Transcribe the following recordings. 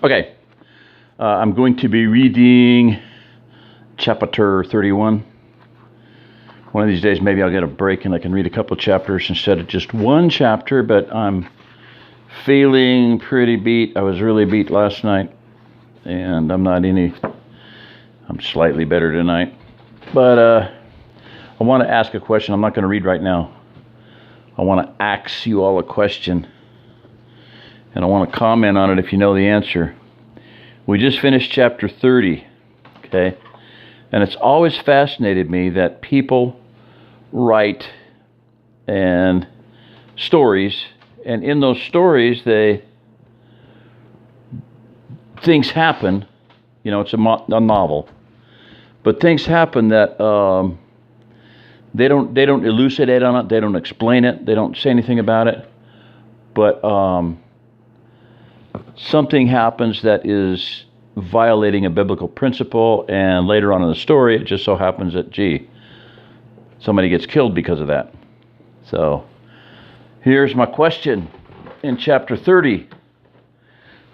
Okay, I'm going to be reading chapter 31. One of these days, maybe I'll get a break and I can read a couple chapters instead of just one chapter, but I'm feeling pretty beat. I was really beat last night, and I'm slightly better tonight. But I want to ask a question. I'm not going to read right now. I want to ask you all a question, and I want to comment on it if you know the answer. We just finished chapter 30, okay? And it's always fascinated me that people write and stories, and in those stories, things happen. You know, it's a novel, but things happen that they don't elucidate on it. They don't explain it. They don't say anything about it. But something happens that is violating a biblical principle, and later on in the story, it just so happens that, somebody gets killed because of that. So, here's my question. In chapter 30,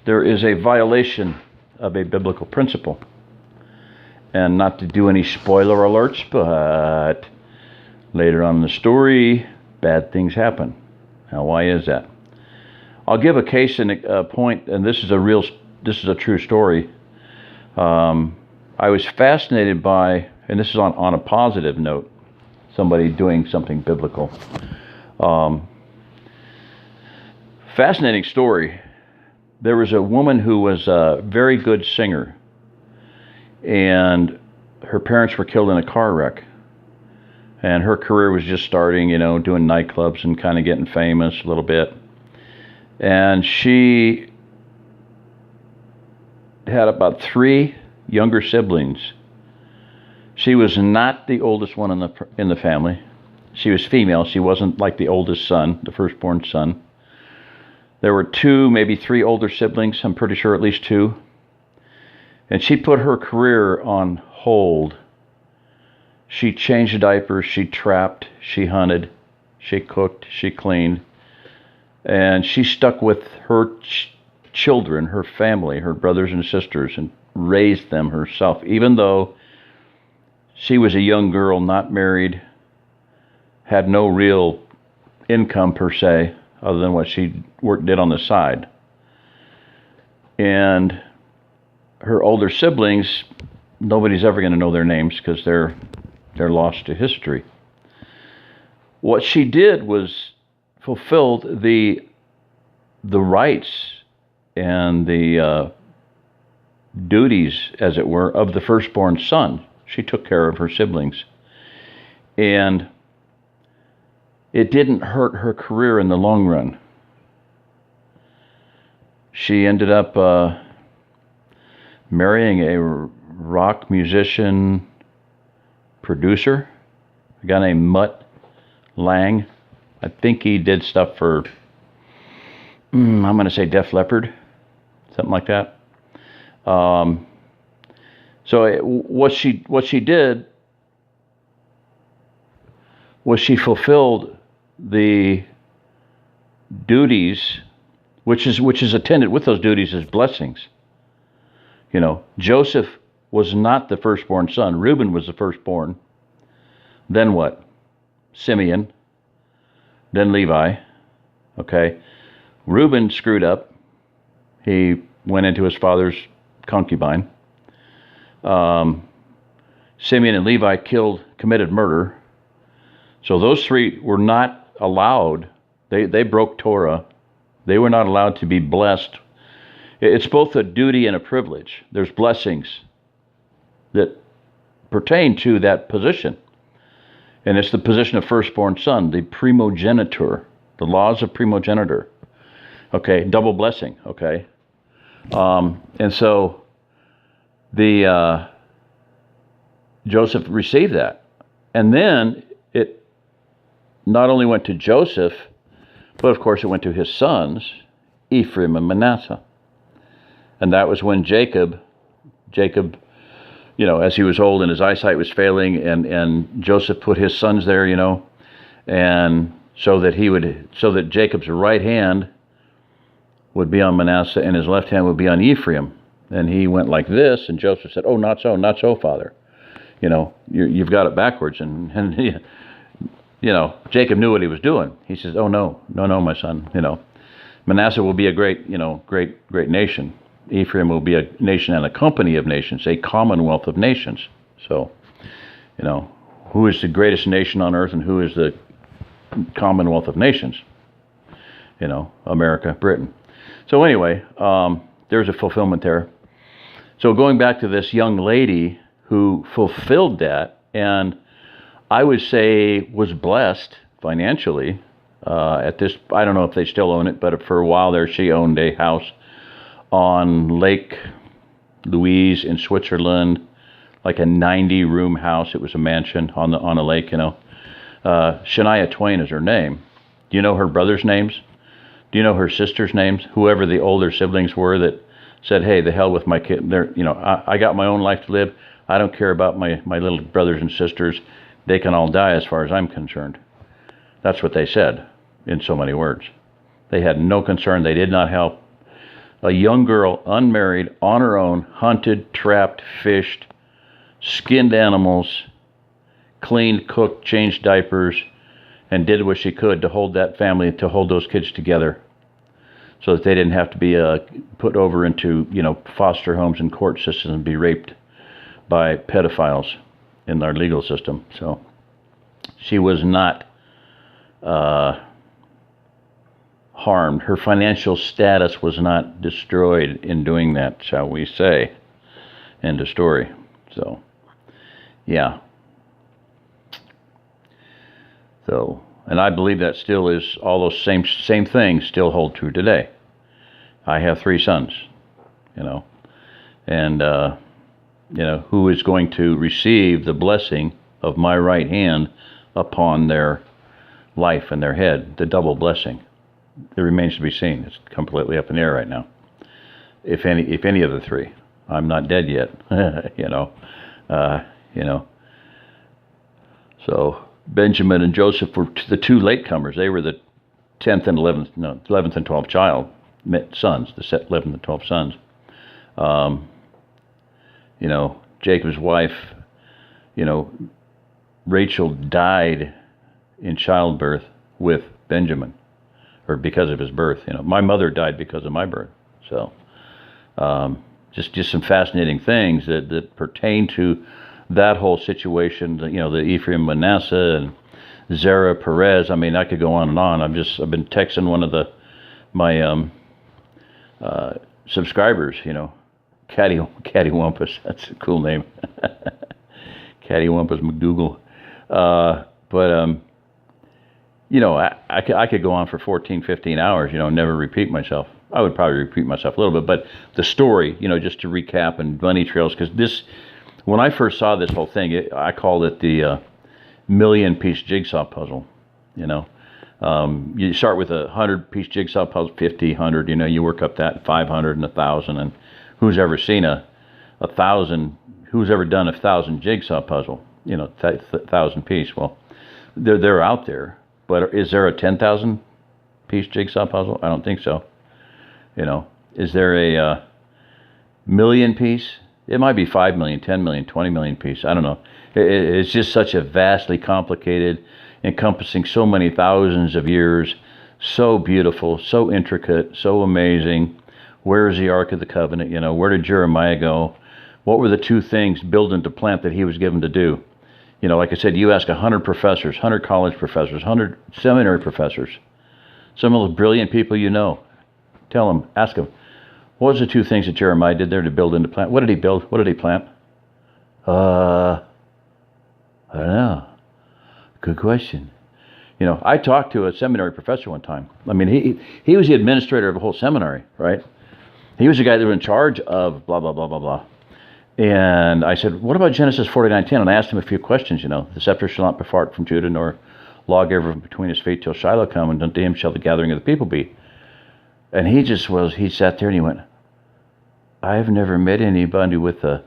there is a violation of a biblical principle. And not to do any spoiler alerts, but later on in the story, bad things happen. Now, why is that? I'll give a case in a point, and this is a true story. I was fascinated by, and this is on a positive note, somebody doing something biblical. Fascinating story. There was a woman who was a very good singer, and her parents were killed in a car wreck. And her career was just starting, doing nightclubs and kind of getting famous a little bit. And she had about 3 younger siblings. She was not the oldest one in the family. She was female. She wasn't like the oldest son, the firstborn son. There were 2, maybe 3 older siblings. I'm pretty sure at least 2. And she put her career on hold. She changed diapers, she trapped, she hunted, she cooked, she cleaned. And she stuck with her children, her family, her brothers and sisters, and raised them herself, even though she was a young girl, not married, had no real income per se, other than what she did on the side. And her older siblings, nobody's ever going to know their names because they're lost to history. What she did was fulfilled the rights and the duties, as it were, of the firstborn son. She took care of her siblings. And it didn't hurt her career in the long run. She ended up marrying a rock musician producer, a guy named Mutt Lang. I think he did stuff for, I'm going to say Def Leppard, something like that. So what she did was she fulfilled the duties, which is attended with those duties as blessings. Joseph was not the firstborn son. Reuben was the firstborn. Then what? Simeon. Then Levi. Okay. Reuben screwed up. He went into his father's concubine. Simeon and Levi committed murder. So those 3 were not allowed. They broke Torah. They were not allowed to be blessed. It's both a duty and a privilege. There's blessings that pertain to that position. And it's the position of firstborn son, the primogeniture, the laws of primogeniture. Okay, double blessing, okay? And so Joseph received that. And then it not only went to Joseph, but of course it went to his sons, Ephraim and Manasseh. And that was when Jacob, as he was old and his eyesight was failing, and Joseph put his sons there, and so that Jacob's right hand would be on Manasseh, and his left hand would be on Ephraim. And he went like this, and Joseph said, "Oh, not so, Father. You've got it backwards." And Jacob knew what he was doing. He says, "Oh, no, my son. Manasseh will be a great nation. Ephraim will be a nation and a company of nations, a commonwealth of nations." So, who is the greatest nation on earth, and who is the commonwealth of nations? America, Britain. So anyway, there's a fulfillment there. So going back to this young lady who fulfilled that, and I would say was blessed financially at this. I don't know if they still own it, but for a while there, she owned a house on Lake Louise in Switzerland, like a 90-room house. It was a mansion on a lake. Shania Twain is her name. Do you know her brothers' names? Do you know her sisters' names? Whoever the older siblings were that said, "Hey, the hell with my kid. I got my own life to live. I don't care about my little brothers and sisters. They can all die as far as I'm concerned." That's what they said in so many words. They had no concern. They did not help. A young girl, unmarried, on her own, hunted, trapped, fished, skinned animals, cleaned, cooked, changed diapers, and did what she could to hold that family, to hold those kids together, so that they didn't have to be put over into foster homes and court systems and be raped by pedophiles in our legal system. So she was not harmed. Her financial status was not destroyed in doing that, shall we say. End of story. So, yeah. So, and I believe that still is, all those same things still hold true today. I have 3 sons, and who is going to receive the blessing of my right hand upon their life and their head, the double blessing. It remains to be seen. It's completely up in the air right now. If any of the 3, I'm not dead yet, So Benjamin and Joseph were the 2 latecomers. They were the 10th and 11th and 12th sons, the 11th and 12th sons. Jacob's wife, Rachel died in childbirth with Benjamin, or because of his birth. My mother died because of my birth. So, just some fascinating things that pertain to that whole situation. The Ephraim, Manasseh, and Zerah, Perez. I mean, I could go on and on. I've been texting one of my subscribers. Cattywampus. That's a cool name. Cattywampus McDougal. I could go on for 14, 15 hours, never repeat myself. I would probably repeat myself a little bit, but the story, just to recap, and bunny trails, because when I first saw this whole thing, I called it the million-piece jigsaw puzzle. You start with a 100-piece jigsaw puzzle, 50, 100, you work up that 500 and 1,000, and who's ever seen a 1,000, who's ever done 1,000 jigsaw puzzle, 1,000-piece? Well, they're out there, but is there a 10,000-piece jigsaw puzzle? I don't think so. Is there a million-piece? It might be 5 million, 10 million, 20 million piece. I don't know. It's just such a vastly complicated, encompassing so many thousands of years, so beautiful, so intricate, so amazing. Where is the Ark of the Covenant? Where did Jeremiah go? What were the 2 things, build and to plant, that he was given to do? Like I said, you ask 100 professors, 100 college professors, 100 seminary professors, some of the brilliant people tell them, ask them, what was the 2 things that Jeremiah did there to build and to plant? What did he build? What did he plant? I don't know. Good question. I talked to a seminary professor one time. I mean, he was the administrator of a whole seminary, right? He was the guy that was in charge of blah, blah, blah, blah, blah. And I said, what about Genesis 49:10? And I asked him a few questions, the scepter shall not depart from Judah, nor lawgiver from between his feet till Shiloh come, and unto him shall the gathering of the people be. And he sat there and he went, I've never met anybody with a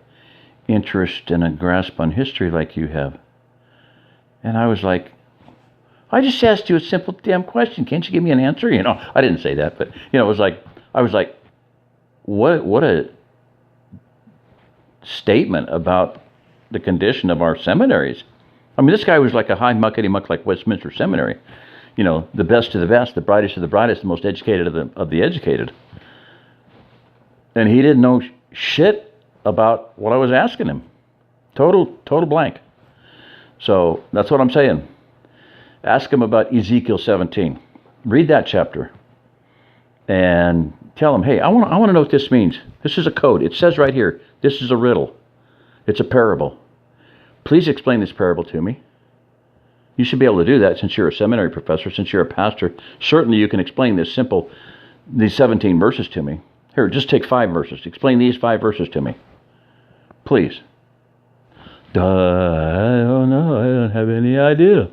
interest and a grasp on history like you have. And I was like, I just asked you a simple damn question. Can't you give me an answer? I didn't say that, but, it was like, I was like, what a statement about the condition of our seminaries. I mean, this guy was like a high muckety muck like Westminster Seminary. You know, the best of the best, the brightest of the brightest, the most educated of the educated. And he didn't know shit about what I was asking him. Total blank. So that's what I'm saying. Ask him about Ezekiel 17. Read that chapter. And tell him, hey, I want to know what this means. This is a code. It says right here, this is a riddle. It's a parable. Please explain this parable to me. You should be able to do that since you're a seminary professor, since you're a pastor. Certainly you can explain these 17 verses to me. Here, just take 5 verses. Explain these 5 verses to me. Please. I don't know. I don't have any idea.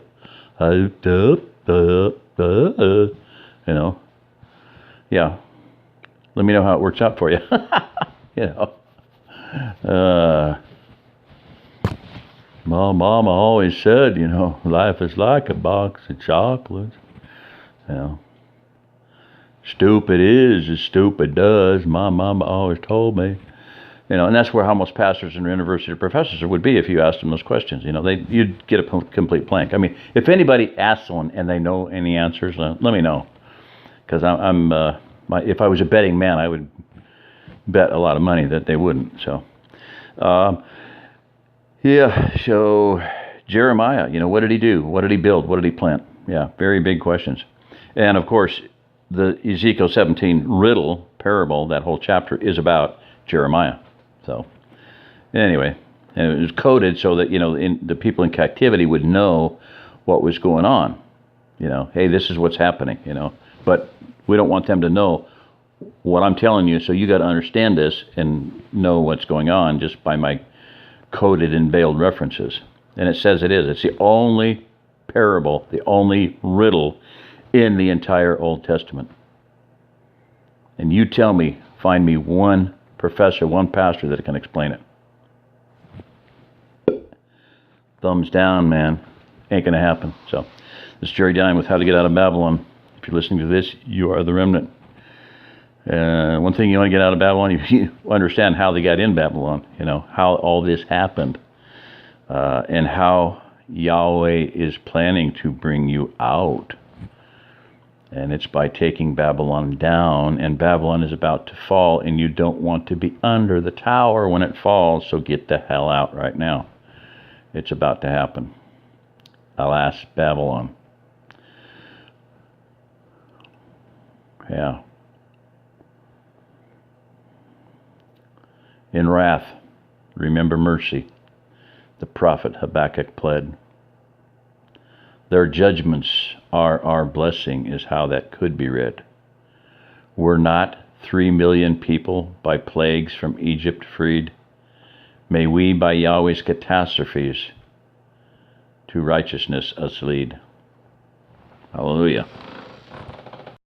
You know. Yeah. Let me know how it works out for you. You know. My mama always said, you know, life is like a box of chocolates. You know. Stupid is as stupid does. My mama always told me. You know, and that's where how most pastors and university professors would be if you asked them those questions. You know, you'd get a complete blank. I mean, if anybody asks one and they know any answers, let me know. Because if I was a betting man, I would bet a lot of money that they wouldn't. So, yeah. So Jeremiah, you know, what did he do? What did he build? What did he plant? Yeah, very big questions. And of course, the Ezekiel 17 riddle, parable, that whole chapter is about Jeremiah. So anyway, and it was coded so that, you know, the people in captivity would know what was going on. You know, hey, this is what's happening, you know. But we don't want them to know what I'm telling you, so you got to understand this and know what's going on just by my coded and veiled references. And it says it is. It's the only parable, the only riddle in the entire Old Testament. And you tell me, find me one professor, one pastor that can explain it. Thumbs down, man. Ain't going to happen. So, this is Jerry Dine with How to Get Out of Babylon. If you're listening to this, you are the remnant. One thing you want to get out of Babylon, you understand how they got in Babylon, you know, how all this happened, and how Yahweh is planning to bring you out. And it's by taking Babylon down, and Babylon is about to fall, and you don't want to be under the tower when it falls, so get the hell out right now. It's about to happen. Alas, Babylon. Yeah. In wrath, remember mercy. The prophet Habakkuk pled. Their judgments are our blessing, is how that could be read. Were not 3 million people by plagues from Egypt freed? May we by Yahweh's catastrophes to righteousness us lead. Hallelujah.